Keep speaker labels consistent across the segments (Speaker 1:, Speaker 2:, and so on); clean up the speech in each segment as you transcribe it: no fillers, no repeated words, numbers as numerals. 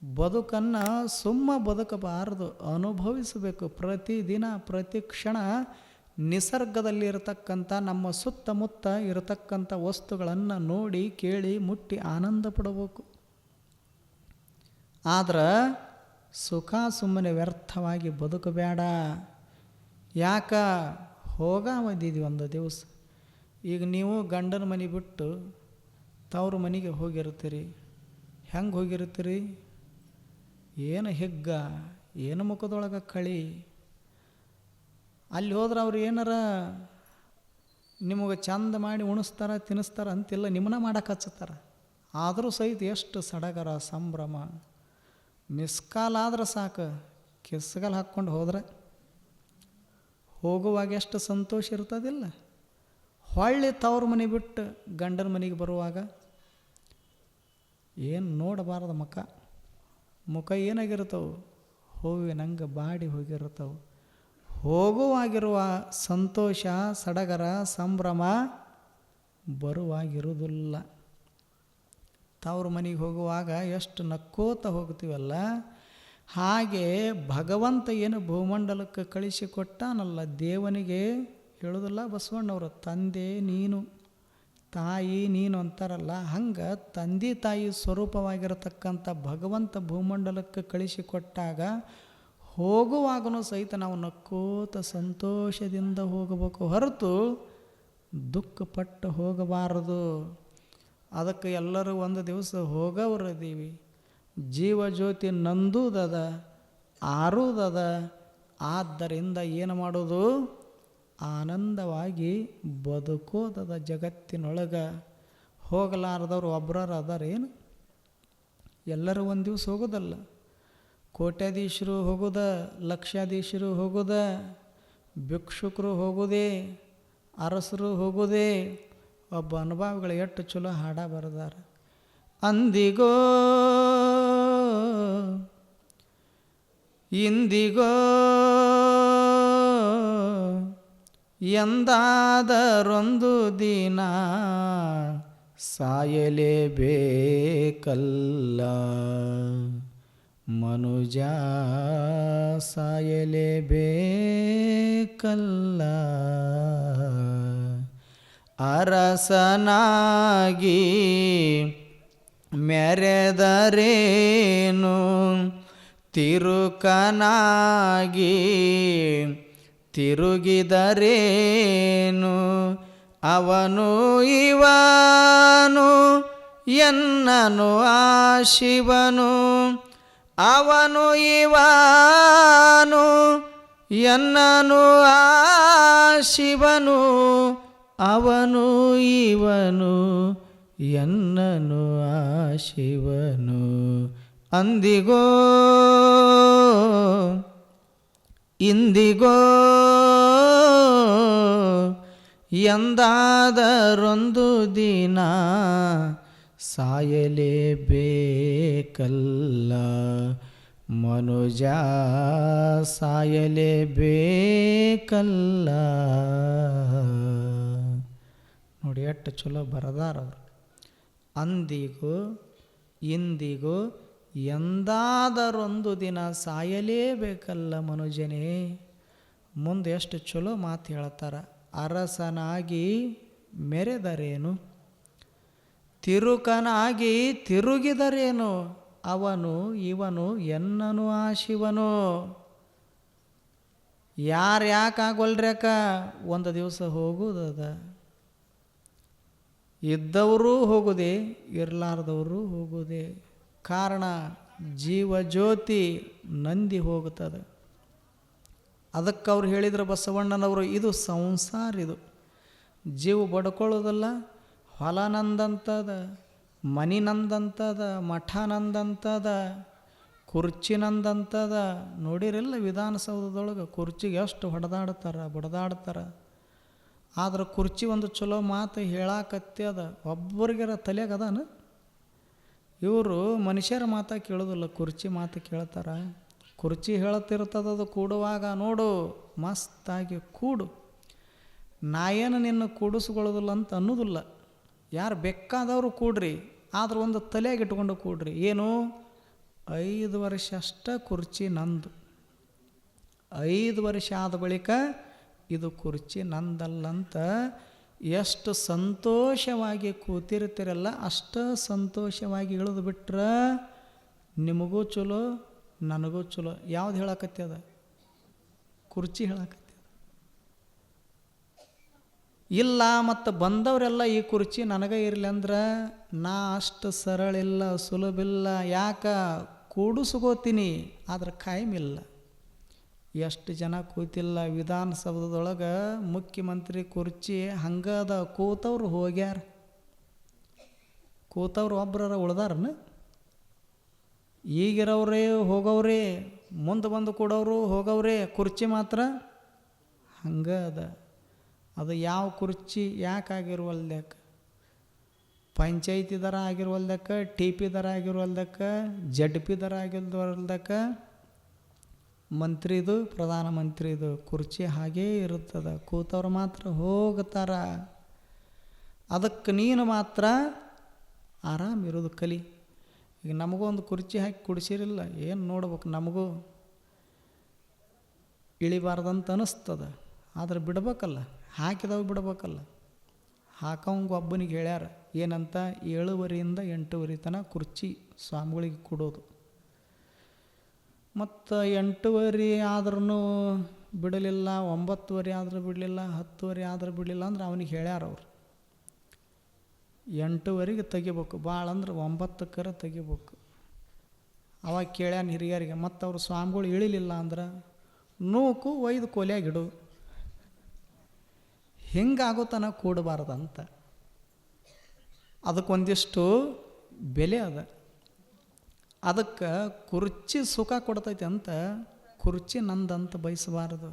Speaker 1: ಬದುಕನ್ನು ಸುಮ್ಮ ಬದುಕಬಾರದು, ಅನುಭವಿಸಬೇಕು. ಪ್ರತಿದಿನ ಪ್ರತಿ ಕ್ಷಣ ನಿಸರ್ಗದಲ್ಲಿರತಕ್ಕಂಥ ನಮ್ಮ ಸುತ್ತಮುತ್ತ ಇರತಕ್ಕಂಥ ವಸ್ತುಗಳನ್ನು ನೋಡಿ ಕೇಳಿ ಮುಟ್ಟಿ ಆನಂದ ಪಡಬೇಕು. ಆದ್ರೆ ಸುಖ ಸುಮ್ಮನೆ ವ್ಯರ್ಥವಾಗಿ ಬದುಕಬೇಡ. ಯಾಕ ಹೋಗಾಮದಿದ್ವಿ ಒಂದು ದಿವಸ. ಈಗ ನೀವು ಗಂಡನ ಮನೆ ಬಿಟ್ಟು ತವ್ರ ಮನೆಗೆ ಹೋಗಿರ್ತೀರಿ. ಹೆಂಗೆ ಹೋಗಿರ್ತೀರಿ? ಏನು ಹಿಗ್ಗ, ಏನು ಮುಖದೊಳಗೆ ಕಳಿ. ಅಲ್ಲಿ ಹೋದ್ರೆ ಅವ್ರು ಏನಾರ ನಿಮಗೆ ಚಂದ ಮಾಡಿ ಉಣಿಸ್ತಾರ ತಿನ್ನಿಸ್ತಾರ ಅಂತಿಲ್ಲ, ನಿಮ್ಮನ್ನ ಮಾಡಕ್ಕೆ ಹಚ್ಚತ್ತಾರ. ಆದರೂ ಸಹಿತ ಎಷ್ಟು ಸಡಗರ ಸಂಭ್ರಮ. ಮಿಸ್ಕಾಲ್ ಆದ್ರೆ ಸಾಕು, ಕಿಸ್ಗಲ್ ಹಾಕ್ಕೊಂಡು ಹೋದ್ರೆ ಹೋಗುವಾಗ ಎಷ್ಟು ಸಂತೋಷ ಇರ್ತದಿಲ್ಲ. ಹೊಳ್ಳಿ ತವ್ರ ಮನೆ ಬಿಟ್ಟು ಗಂಡನ ಮನೆಗೆ ಬರುವಾಗ ಏನು ನೋಡಬಾರ್ದು ಮುಖ ಏನಾಗಿರ್ತವೆ? ಹೂವಿನಂಗೆ ಬಾಡಿ ಹೋಗಿರ್ತವೆ. ಹೋಗುವಾಗಿರುವ ಸಂತೋಷ ಸಡಗರ ಸಂಭ್ರಮ ಬರುವಾಗಿರುವುದಿಲ್ಲ. ತವ್ರ ಮನೆಗೆ ಹೋಗುವಾಗ ಎಷ್ಟು ನಕ್ಕೋತ ಹೋಗ್ತೀವಲ್ಲ, ಹಾಗೆ ಭಗವಂತ ಏನು ಭೂಮಂಡಲಕ್ಕೆ ಕಳಿಸಿಕೊಟ್ಟಾನಲ್ಲ, ದೇವನಿಗೆ ಹೇಳೋದಿಲ್ಲ ಬಸವಣ್ಣವರು, ತಂದೆ ನೀನು ತಾಯಿ ನೀನು ಅಂತಾರಲ್ಲ, ಹಂಗೆ ತಂದೆ ತಾಯಿ ಸ್ವರೂಪವಾಗಿರತಕ್ಕಂಥ ಭಗವಂತ ಭೂಮಂಡಲಕ್ಕೆ ಕಳಿಸಿಕೊಟ್ಟಾಗ ಹೋಗುವಾಗನೂ ಸಹಿತ ನಾವು ನಕ್ಕೋತ ಸಂತೋಷದಿಂದ ಹೋಗಬೇಕು, ಹೊರತು ದುಃಖಪಟ್ಟು ಹೋಗಬಾರದು. ಅದಕ್ಕೆ ಎಲ್ಲರೂ ಒಂದು ದಿವಸ ಹೋಗವ್ರದೀವಿ. ಜೀವಜ್ಯೋತಿ ನಂದುದದ ಆರುದದ. ಆದ್ದರಿಂದ ಏನು ಮಾಡೋದು? ಆನಂದವಾಗಿ ಬದುಕೋದದ. ಜಗತ್ತಿನೊಳಗೆ ಹೋಗಲಾರದವ್ರು ಒಬ್ಬರು ಅದಾರೇನು? ಎಲ್ಲರೂ ಒಂದು ದಿವಸ ಹೋಗೋದಲ್ಲ. ಕೋಟ್ಯಾಧೀಶರು ಹೋಗೋದ, ಲಕ್ಷಾಧೀಶರು ಹೋಗೋದ, ಭಿಕ್ಷುಕರು ಹೋಗೋದೇ, ಅರಸರು ಹೋಗೋದೇ. ಒಬ್ಬ ಅನುಭವಿಗಳು ಎಷ್ಟು ಚಲೋ ಹಾಡ ಬರೆದಾರ. ಅಂದಿಗೋ ಇಂದಿಗೋ ಎಂದಾದರೊಂದು ದಿನ ಸಾಯಲೇಬೇಕಲ್ಲ ಮನುಜ, ಸಾಯಲೇಬೇಕಲ್ಲ. ಅರಸನಾಗಿ ಮೆರೆದರೇನು, ತಿರುಕನಾಗಿ ತಿರುಗಿದರೇನು, ಅವನು ಇವನು ಎನ್ನನು ಆ ಶಿವನು, ಅವನು ಇವನು ಎನ್ನನು ಆ ಶಿವನು, ಅವನು ಇವನು ಎನ್ನನು ಆ ಶಿವನು. ಅಂದಿಗೋ ಇಂದಿಗೋ ಎಂದಾದರೊಂದು ದಿನ ಸಾಯಲೇಬೇಕಲ್ಲ ಮನುಜ, ಸಾಯಲೇಬೇಕಲ್ಲ. ನೋಡಿ ಎಷ್ಟು ಚಲೋ ಬರದಾರವ್ರು. ಅಂದಿಗೂ ಇಂದಿಗೂ ಎಂದಾದರೊಂದು ದಿನ ಸಾಯಲೇಬೇಕಲ್ಲ ಮನುಜನೇ. ಮುಂದೆ ಎಷ್ಟು ಚಲೋ ಮಾತು ಹೇಳ್ತಾರೆ. ಅರಸನಾಗಿ ಮೆರೆದರೇನು, ತಿರುಕನಾಗಿ ತಿರುಗಿದರೇನು, ಅವನು ಇವನು ಎನ್ನನು ಆ ಶಿವನು. ಯಾರು ಯಾಕಾಗೋಲ್ರ್ಯಾಕ? ಒಂದು ದಿವಸ ಹೋಗುವುದದ. ಇದ್ದವರು ಹೋಗುದೇ, ಇರಲಾರ್ದವರು ಹೋಗುದೇ. ಕಾರಣ ಜೀವಜ್ಯೋತಿ ನಂದಿ ಹೋಗುತ್ತದೆ. ಅದಕ್ಕೆ ಅವ್ರು ಹೇಳಿದ್ರು ಬಸವಣ್ಣನವರು, ಇದು ಸಂಸಾರ, ಇದು ಜೀವ ಬಡ್ಕೊಳ್ಳೋದಲ್ಲ. ಹೊಲ ನಂದಂತದ, ಮನಿ ನಂದಂತದ, ಮಠ ನಂದಂತದ, ಕುರ್ಚಿ ನಂದಂತದ. ನೋಡಿರಲ್ಲ ವಿಧಾನಸೌಧದೊಳಗೆ ಕುರ್ಚಿಗೆ ಎಷ್ಟು ಬಡದಾಡ್ತಾರೆ. ಆದ್ರೆ ಕುರ್ಚಿ ಒಂದು ಚಲೋ ಮಾತು ಹೇಳಾಕತ್ಯದ. ಒಬ್ಬರಿಗಾರ ತಲೆಗೆ ಅದಾನ? ಇವರು ಮನುಷ್ಯರ ಮಾತು ಕೇಳೋದಿಲ್ಲ, ಕುರ್ಚಿ ಮಾತು ಕೇಳ್ತಾರ. ಕುರ್ಚಿ ಹೇಳ್ತಿರ್ತದದು ಕೂಡುವಾಗ, ನೋಡು ಮಸ್ತಾಗಿ ಕೂಡು, ನಾ ಏನು ನಿನ್ನ ಕೂಡಿಸ್ಕೊಳ್ಳೋದಿಲ್ಲ ಅಂತ ಅನ್ನೋದಿಲ್ಲ. ಯಾರು ಬೇಕಾದವರು ಕೂಡ್ರಿ, ಆದ್ರೆ ಒಂದು ತಲೆಯಾಗಿ ಇಟ್ಕೊಂಡು ಕೂಡ್ರಿ. ಏನು? 5 ವರ್ಷ ಅಷ್ಟ ಕುರ್ಚಿ ನಂದು. 5 ವರ್ಷ ಆದ ಬಳಿಕ ಇದು ಕುರ್ಚಿ ನಂದಲ್ಲಂತ ಎಷ್ಟು ಸಂತೋಷವಾಗಿ ಕೂತಿರ್ತೀರಲ್ಲ ಅಷ್ಟು ಸಂತೋಷವಾಗಿ ಇಳಿದು ಬಿಟ್ರೆ ನಿಮಗೂ ಚಲೋ ನನಗೂ ಚಲೋ. ಯಾವ್ದು ಹೇಳಕತ್ತದ? ಕುರ್ಚಿ ಹೇಳಕತ್ತದ. ಇಲ್ಲ ಮತ್ತು ಬಂದವರೆಲ್ಲ ಈ ಕುರ್ಚಿ ನನಗೆ ಇರಲಿ ಅಂದ್ರೆ ನಾ ಅಷ್ಟು ಸರಳಿಲ್ಲ, ಸುಲಭಿಲ್ಲ. ಯಾಕೆ? ಕೂಡಿಸ್ಕೋತೀನಿ, ಆದ್ರೆ ಕಾಯಮಿಲ್ಲ. ಎಷ್ಟು ಜನ ಕೂತಿಲ್ಲ ವಿಧಾನಸೌಧದೊಳಗೆ ಮುಖ್ಯಮಂತ್ರಿ ಕುರ್ಚಿ ಹಂಗದ, ಕೂತವ್ರು ಹೋಗ್ಯಾರ. ಕೂತವ್ರು ಒಬ್ಬರ ಉಳ್ದಾರನ? ಈಗಿರೋರೇ ಹೋಗವ್ರೆ, ಮುಂದೆ ಬಂದು ಕೊಡೋರು ಹೋಗವ್ರೆ, ಕುರ್ಚಿ ಮಾತ್ರ ಹಂಗದ. ಅದು ಯಾವ ಕುರ್ಚಿ ಯಾಕಾಗಿರುವಲ್ದಕ್ಕೆ? ಪಂಚಾಯತಿ ದರ ಆಗಿರುವಲ್ದಕ್ಕೆ, ಟಿ ಪಿ ದರ ಆಗಿರುವಲ್ದಕ್ಕೆ, ಜಡ್ ಪಿ ದರ ಆಗಿರುವಲ್ದಕ್ಕೆ, ಮಂತ್ರಿದು ಪ್ರಧಾನಮಂತ್ರಿದು ಕುರ್ಚಿ ಹಾಗೇ ಇರುತ್ತದೆ. ಕೂತವ್ರು ಮಾತ್ರ ಹೋಗ್ತಾರ. ಅದಕ್ಕೆ ನೀನು ಮಾತ್ರ ಆರಾಮಿರೋದು ಕಲಿ. ಈಗ ನಮಗೂ ಒಂದು ಕುರ್ಚಿ ಹಾಕಿ ಕುಡಿಸಿರಿಲ್ಲ, ಏನು ನೋಡ್ಬೇಕು, ನಮಗೂ ಇಳಿಬಾರ್ದಂತ ಅನ್ನಿಸ್ತದ. ಆದ್ರೆ ಬಿಡ್ಬೇಕಲ್ಲ, ಹಾಕಿದವು ಬಿಡ್ಬೇಕಲ್ಲ. ಹಾಕೋಂಗೆ ಒಬ್ಬನಿಗೆ ಹೇಳ್ಯಾರ ಏನಂತ, 7ವರೆಯಿಂದ 8ವರೆ ತನಕ ಕುರ್ಚಿ ಸ್ವಾಮಿಗಳಿಗೆ ಕೊಡೋದು. ಮತ್ತು 8ವರೆ ಆದ್ರೂ ಬಿಡಲಿಲ್ಲ, 9ವರೆ ಆದರೂ ಬಿಡಲಿಲ್ಲ, 10ವರೆ ಆದರೂ ಬಿಡಲಿಲ್ಲ ಅಂದ್ರೆ ಅವನಿಗೆ ಹೇಳ್ಯಾರ ಅವ್ರು 8ವರೆಗೆ ತೆಗಿಬೇಕು, ಭಾಳ ಅಂದ್ರೆ 9ಕ್ಕರ ತೆಗಿಬೇಕು. ಅವಾಗ ಕೇಳ್ಯಾನ ಹಿರಿಯರಿಗೆ. ಮತ್ತು ಅವ್ರು ಸ್ವಾಮಿಗಳು ಇಳಿಲಿಲ್ಲ ಅಂದ್ರೆ ನೂಕು ಒಯ್ದು ಕೊಲೆಯಾಗಿಡು. ಹಿಂಗಾಗೋತನ ಕೂಡಬಾರ್ದಂತ. ಅದಕ್ಕೊಂದಿಷ್ಟು ಬೆಲೆ ಅದ. ಅದಕ್ಕೆ ಕುರ್ಚಿ ಸುಖ ಕೊಡ್ತೈತಿ ಅಂತ ಕುರ್ಚಿ ನಂದಂತ ಬಯಸಬಾರದು.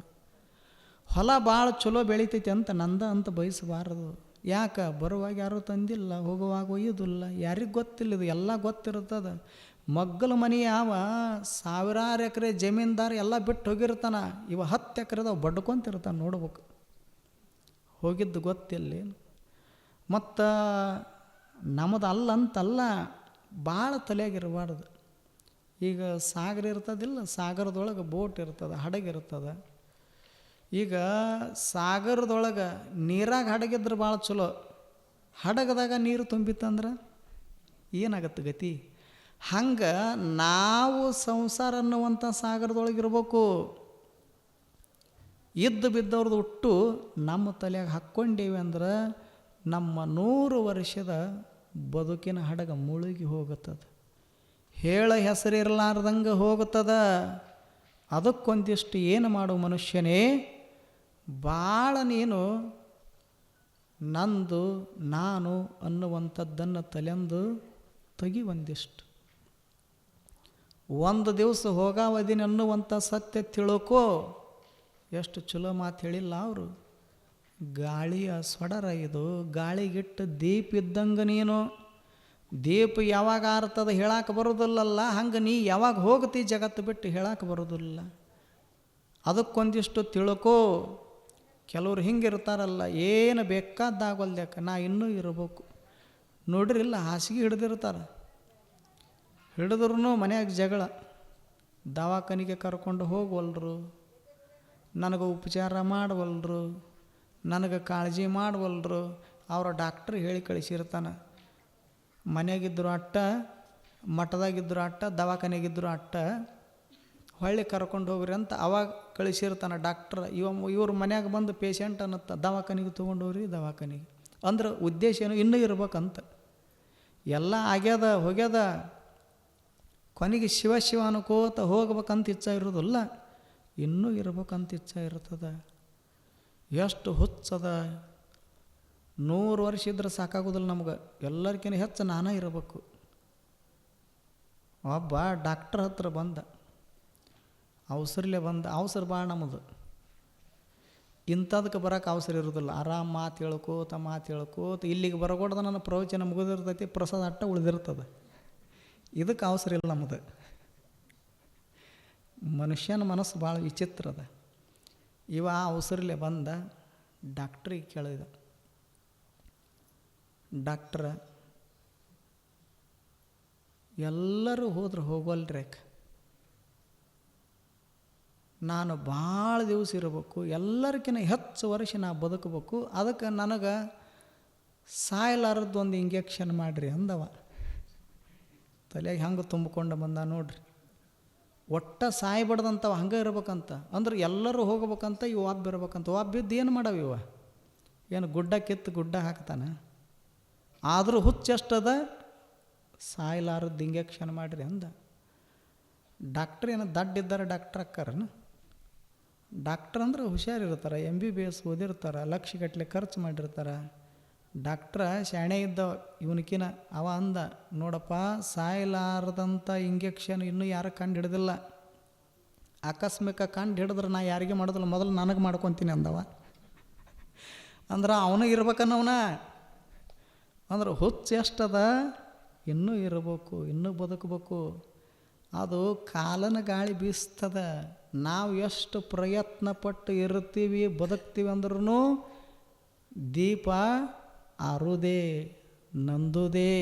Speaker 1: ಹೊಲ ಭಾಳ ಚಲೋ ಬೆಳಿತೈತಿ ಅಂತ ನಂದ ಅಂತ ಬಯಸಬಾರದು. ಯಾಕೆ? ಬರುವಾಗ ಯಾರೂ ತಂದಿಲ್ಲ, ಹೋಗುವಾಗ ಒಯ್ಯೋದಿಲ್ಲ, ಯಾರಿಗೆ ಗೊತ್ತಿಲ್ಲ. ಇದು ಎಲ್ಲ ಗೊತ್ತಿರ್ತದೆ. ಮಗ್ಗಲ ಮನೆ ಯಾವ 1000 ಎಕರೆ ಜಮೀನ್ದಾರ ಎಲ್ಲ ಬಿಟ್ಟು ಹೋಗಿರ್ತಾನ, ಇವ 10 ಎಕರೆದವ ಬಡ್ಕೊಂತಿರ್ತಾನೆ. ನೋಡ್ಬೇಕು, ಹೋಗಿದ್ದು ಗೊತ್ತಿಲ್ಲ. ಮತ್ತು ನಮ್ಮದು ಅಲ್ಲಂತಲ್ಲ, ಭಾಳ ತಲೆಯಾಗಿರಬಾರ್ದು. ಈಗ ಸಾಗರ ಇರ್ತದಿಲ್ಲ, ಸಾಗರದೊಳಗೆ ಬೋಟ್ ಇರ್ತದೆ, ಹಡಗಿರ್ತದೆ. ಈಗ ಸಾಗರದೊಳಗೆ ನೀರಾಗ ಹಡಗಿದ್ರೆ ಭಾಳ ಚಲೋ, ಹಡಗದಾಗ ನೀರು ತುಂಬಿತ್ತಂದ್ರೆ ಏನಾಗತ್ತೆ ಗತಿ? ಹಂಗೆ ನಾವು ಸಂಸಾರ ಅನ್ನುವಂಥ ಸಾಗರದೊಳಗಿರ್ಬೇಕು. ಇದ್ದು ಬಿದ್ದವ್ರದ್ದು ಹುಟ್ಟು ನಮ್ಮ ತಲೆಯಾಗ ಹಾಕ್ಕೊಂಡೇವಿ ಅಂದ್ರೆ ನಮ್ಮ 100 ವರ್ಷದ ಬದುಕಿನ ಹಡಗ ಮುಳುಗಿ ಹೋಗುತ್ತದೆ, ಹೇಳ ಹೆಸರಿರಲಾರ್ದಂಗೆ ಹೋಗುತ್ತದೆ. ಅದಕ್ಕೊಂದಿಷ್ಟು ಏನು ಮಾಡು ಮನುಷ್ಯನೇ, ಭಾಳ ನೀನು ನಂದು ನಾನು ಅನ್ನುವಂಥದ್ದನ್ನು ತಲೆಂದು ತೆಗಿ. ಒಂದಿಷ್ಟು ಒಂದು ದಿವಸ ಹೋಗಾವದಿನ ಅನ್ನುವಂಥ ಸತ್ಯ ತಿಳ್ಕೋ. ಎಷ್ಟು ಚಲೋ ಮಾತು ಹೇಳಿಲ್ಲ ಅವರು. ಗಾಳಿಯ ಸೊಡರ ಇದು, ಗಾಳಿಗಿಟ್ಟು ದೀಪ ಇದ್ದಂಗೆ ನೀನು. ದೀಪ ಯಾವಾಗ ಆರ್ತದ ಹೇಳಕ್ಕೆ ಬರೋದಿಲ್ಲಲ್ಲ, ಹಂಗೆ ನೀ ಯಾವಾಗ ಹೋಗ್ತಿ ಜಗತ್ತು ಬಿಟ್ಟು ಹೇಳಕ್ಕೆ ಬರೋದಿಲ್ಲ. ಅದಕ್ಕೊಂದಿಷ್ಟು ತಿಳ್ಕೋ. ಕೆಲವ್ರು ಹಿಂಗಿರ್ತಾರಲ್ಲ, ಏನು ಬೇಕಾದಾಗಲ್ದ್ಯಾಕ ನಾ ಇನ್ನೂ ಇರಬೇಕು. ನೋಡ್ರಿಲ್ಲ, ಹಾಸಿಗೆ ಹಿಡ್ದಿರ್ತಾರೆ, ಹಿಡಿದ್ರೂ ಮನ್ಯಾಗ ಜಗಳ, ದವಾಖಾನಿಗೆ ಕರ್ಕೊಂಡು ಹೋಗವಲ್ರು, ನನಗೆ ಉಪಚಾರ ಮಾಡವಲ್ರು, ನನಗೆ ಕಾಳಜಿ ಮಾಡವಲ್ರು. ಅವರ ಡಾಕ್ಟ್ರ್ ಹೇಳಿ ಕಳಿಸಿರ್ತಾನೆ, ಮನೆಯಾಗಿದ್ದರು ಅಟ್ಟ, ಮಠದಾಗಿದ್ದರು ಅಟ್ಟ, ದವಾಖಾನೆಗಿದ್ದರು ಅಟ್ಟ, ಹೊಳ್ಳಿ ಕರ್ಕೊಂಡು ಹೋಗ್ರಿ ಅಂತ ಅವಾಗ ಕಳಿಸಿರ್ತಾನೆ ಡಾಕ್ಟ್ರ್. ಇವ್ರ ಮನ್ಯಾಗ ಬಂದು ಪೇಷಂಟ್ ಅನ್ನತ್ತ, ದವಾಖಾನೆಗೆ ತೊಗೊಂಡು ಹೋಗ್ರಿ ದವಾಖಾನೆಗೆ ಅಂದ್ರೆ ಉದ್ದೇಶ ಏನು? ಇನ್ನೂ ಇರ್ಬೇಕಂತ. ಎಲ್ಲ ಆಗ್ಯದ ಹೋಗ್ಯದ, ಕೊನೆಗೆ ಶಿವ ಶಿವ ಅನ್ಕೋತ ಹೋಗ್ಬೇಕಂತ ಇಚ್ಛೆ ಇರೋದಿಲ್ಲ, ಇನ್ನೂ ಇರ್ಬೇಕಂತ ಇಚ್ಛೆ ಇರ್ತದೆ. ಎಷ್ಟು ಹುಚ್ಚದ. 100 ವರ್ಷ ಇದ್ರೆ ಸಾಕಾಗೋದಿಲ್ಲ ನಮ್ಗೆ, ಎಲ್ಲರಿಗಿಂತ ಹೆಚ್ಚು ನಾನೇ ಇರಬೇಕು. ಒಬ್ಬ ಡಾಕ್ಟ್ರ್ ಹತ್ರ ಬಂದ, ಅವಸರಲ್ಲೇ ಬಂದ. ಅವಸರ ಭಾಳ ನಮ್ಮದು, ಇಂಥದಕ್ಕೆ ಬರೋಕೆ ಅವಸರ ಇರೋದಿಲ್ಲ. ಆರಾಮ ಮಾತು ಹೇಳ್ಕೋತ ಇಲ್ಲಿಗೆ ಬರಗೊಡ್ದ ನನ್ನ ಪ್ರವಚನ ಮುಗಿದಿರ್ತೈತಿ, ಪ್ರಸಾದ ಅಟ್ಟ ಉಳಿದಿರ್ತದೆ. ಇದಕ್ಕೆ ಅವಸರ ಇಲ್ಲ ನಮ್ಮದು. ಮನುಷ್ಯನ ಮನಸ್ಸು ಭಾಳ ವಿಚಿತ್ರ ಅದ. ಇವ ಅವಸರಲ್ಲೇ ಬಂದ, ಡಾಕ್ಟ್ರಿಗೆ ಕೇಳಿದ, ಡಾಕ್ಟ್ರ ಎಲ್ಲರೂ ಹೋದ್ರೆ ಹೋಗೋಲ್ರಿ ನಾನು ಭಾಳ ದಿವಸ ಇರಬೇಕು, ಎಲ್ಲರಿಗಿಂತ ಹೆಚ್ಚು ವರ್ಷ ನಾ ಬದುಕಬೇಕು, ಅದಕ್ಕೆ ನನಗೆ ಸಾಯಲಾರದ್ದು ಒಂದು ಇಂಜೆಕ್ಷನ್ ಮಾಡಿರಿ ಅಂದವ. ತಲೆಗೆ ಹಂಗೆ ತುಂಬಿಕೊಂಡು ಬಂದ ನೋಡ್ರಿ. ಒಟ್ಟು ಸಾಯ್ಬಾರ್ದಂತವ ಹಂಗೆ ಇರ್ಬೇಕಂತ. ಅಂದ್ರೆ ಎಲ್ಲರೂ ಹೋಗ್ಬೇಕಂತ ಇವು ಒಬ್ಬ ಇರ್ಬೇಕಂತ. ಒಬ್ಬ ಇದ್ದು ಏನು ಮಾಡವ ಇವ? ಏನು ಗುಡ್ಡ ಕಿತ್ತು ಗುಡ್ಡ ಹಾಕ್ತಾನೆ? ಆದರೂ ಹುಚ್ಚೆಷ್ಟದ, ಸಾಯಲಾರದ್ದು ಇಂಜೆಕ್ಷನ್ ಮಾಡಿರಿ ಅಂದ. ಡಾಕ್ಟ್ರ್ ಏನು ದಡ್ಡಿದ್ದಾರೆ ಡಾಕ್ಟ್ರ್ ಅಕ್ಕಾರನ? ಡಾಕ್ಟ್ರ್ ಅಂದ್ರೆ ಹುಷಾರಿರ್ತಾರೆ, MBBS ಓದಿರ್ತಾರೆ, ಲಕ್ಷಗಟ್ಟಲೆ ಖರ್ಚು ಮಾಡಿರ್ತಾರೆ. ಡಾಕ್ಟ್ರ ಶಾಣೆ ಇದ್ದ ಇವನಕಿನ. ಅವ ಅಂದ, ನೋಡಪ್ಪ ಸಾಯಲಾರದಂಥ ಇಂಜೆಕ್ಷನ್ ಇನ್ನೂ ಯಾರು ಕಂಡು ಹಿಡ್ದಿಲ್ಲ. ಆಕಸ್ಮಿಕ ಕಂಡು ಹಿಡಿದ್ರೆ ನಾ ಯಾರಿಗೆ ಮಾಡೋದಿಲ್ಲ, ಮೊದಲು ನನಗೆ ಮಾಡ್ಕೊತೀನಿ ಅಂದವ. ಅಂದ್ರೆ ಅವನು ಇರ್ಬೇಕನ್ನವನ. ಅಂದ್ರೆ ಹುಚ್ಚು ಎಷ್ಟದ, ಇನ್ನೂ ಇರಬೇಕು, ಇನ್ನೂ ಬದುಕಬೇಕು. ಅದು ಕಾಲನ ಗಾಳಿ ಬೀಸ್ತದ. ನಾವು ಎಷ್ಟು ಪ್ರಯತ್ನ ಪಟ್ಟು ಇರ್ತೀವಿ, ಬದುಕ್ತೀವಿ ಅಂದ್ರೂ ದೀಪ ಆರುದೇ ನಂದುದೇ.